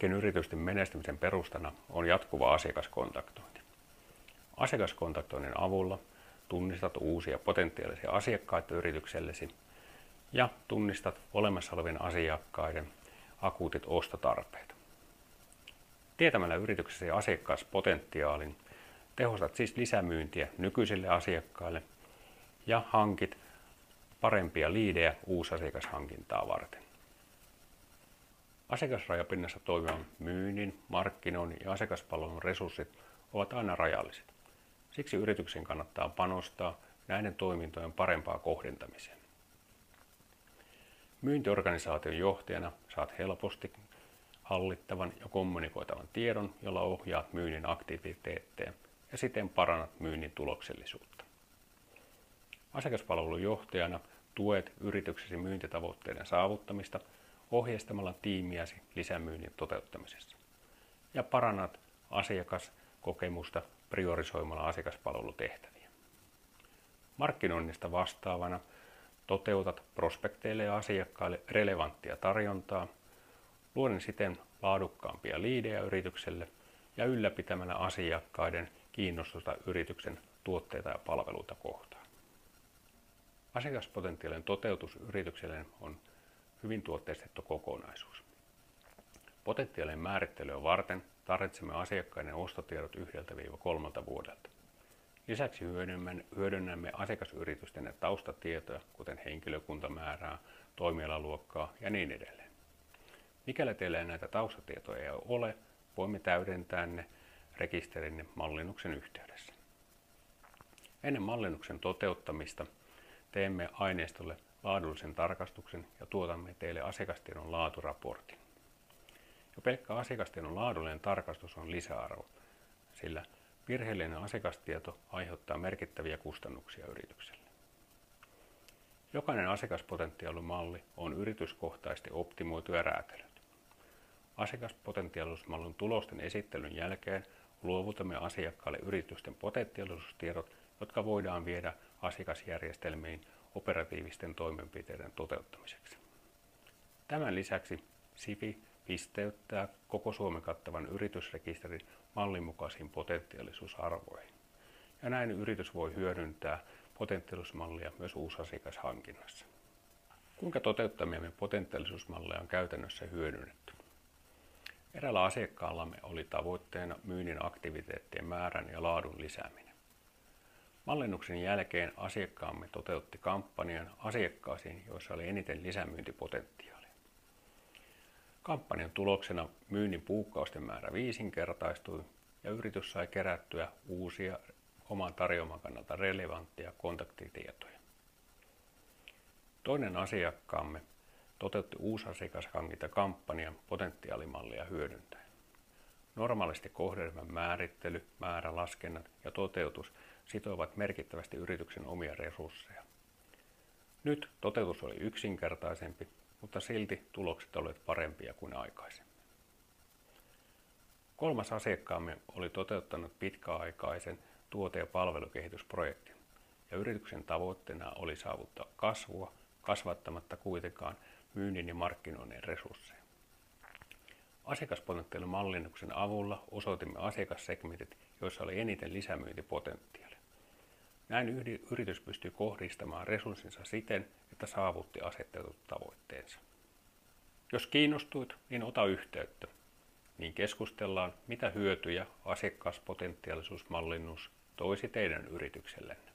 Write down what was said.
Kaikkien yritysten menestymisen perustana on jatkuva asiakaskontaktointi. Asiakaskontaktoinnin avulla tunnistat uusia potentiaalisia asiakkaita yrityksellesi ja tunnistat olemassa olevien asiakkaiden akuutit ostotarpeet. Tietämällä yrityksesi asiakaspotentiaalin tehostat siis lisämyyntiä nykyisille asiakkaille ja hankit parempia liidejä uusasiakashankintaa varten. Asiakasrajapinnassa toimivan myynnin, markkinoinnin ja asiakaspalvelun resurssit ovat aina rajalliset. Siksi yrityksen kannattaa panostaa näiden toimintojen parempaan kohdentamiseen. Myyntiorganisaation johtajana saat helposti hallittavan ja kommunikoitavan tiedon, jolla ohjaat myynnin aktiviteetteja ja siten parannat myynnin tuloksellisuutta. Asiakaspalvelun johtajana tuet yrityksesi myyntitavoitteiden saavuttamista ohjeistamalla tiimiäsi lisämyynnin toteuttamisessa ja parannat asiakaskokemusta priorisoimalla asiakaspalvelutehtäviä. Markkinoinnista vastaavana toteutat prospekteille ja asiakkaille relevanttia tarjontaa, luoden siten laadukkaampia liidejä yritykselle ja ylläpitämällä asiakkaiden kiinnostusta yrityksen tuotteita ja palveluita kohtaan. Asiakaspotentiaalin toteutus yritykselle on hyvin tuotteistettu kokonaisuus. Potentiaalien määrittelyä varten tarvitsemme asiakkaiden ostotiedot 1–3 vuodelta. Lisäksi hyödynnämme asiakasyritysten taustatietoja, kuten henkilökuntamäärää, toimialaluokkaa ja niin edelleen. Mikäli teillä näitä taustatietoja ei ole, voimme täydentää ne rekisterinne mallinnuksen yhteydessä. Ennen mallinnuksen toteuttamista teemme aineistolle laadullisen tarkastuksen ja tuotamme teille asiakastiedon laaturaportin. Jo pelkkä asiakastiedon laadullinen tarkastus on lisäarvo, sillä virheellinen asiakastieto aiheuttaa merkittäviä kustannuksia yritykselle. Jokainen asiakaspotentiaalimalli on yrityskohtaisesti optimoitu ja räätälöity. Asiakaspotentiaalisuusmallin tulosten esittelyn jälkeen luovutamme asiakkaille yritysten potentiaalisuustiedot, jotka voidaan viedä asiakasjärjestelmiin operatiivisten toimenpiteiden toteuttamiseksi. Tämän lisäksi SIFI pisteyttää koko Suomen kattavan yritysrekisterin mallin mukaisiin potentiaalisuusarvoihin. Ja näin yritys voi hyödyntää potentiaalisuusmallia myös uusasiakashankinnassa. Kuinka toteuttamiamme potentiaalisuusmalleja on käytännössä hyödynnetty? Eräällä asiakkaallamme oli tavoitteena myynnin aktiviteettien määrän ja laadun lisääminen. Mallinnuksen jälkeen asiakkaamme toteutti kampanjan asiakkaisiin, joissa oli eniten lisämyyntipotentiaalia. Kampanjan tuloksena myynnin puukkausten määrä 5-kertaistui ja yritys sai kerättyä uusia oman tarjoaman kannalta relevantteja kontaktitietoja. Toinen asiakkaamme toteutti uusasiakashankintakampanjan potentiaalimallia hyödyntäen. Normaalisti kohderyhmän määrittely, määrälaskennat ja toteutus sitoivat merkittävästi yrityksen omia resursseja. Nyt toteutus oli yksinkertaisempi, mutta silti tulokset olivat parempia kuin aikaisemmin. Kolmas asiakkaamme oli toteuttanut pitkäaikaisen tuote- ja palvelukehitysprojektin, ja yrityksen tavoitteena oli saavuttaa kasvua, kasvattamatta kuitenkaan myynnin ja markkinoinnin resursseja. Asiakaspotentiaalimallinnuksen avulla osoitimme asiakassegmentit, joissa oli eniten lisämyyntipotentiaalia. Näin yritys pystyi kohdistamaan resurssinsa siten, että saavutti asetetut tavoitteensa. Jos kiinnostuit, niin ota yhteyttä. Niin keskustellaan, mitä hyötyjä asiakaspotentiaalisuusmallinnus toisi teidän yrityksellenne.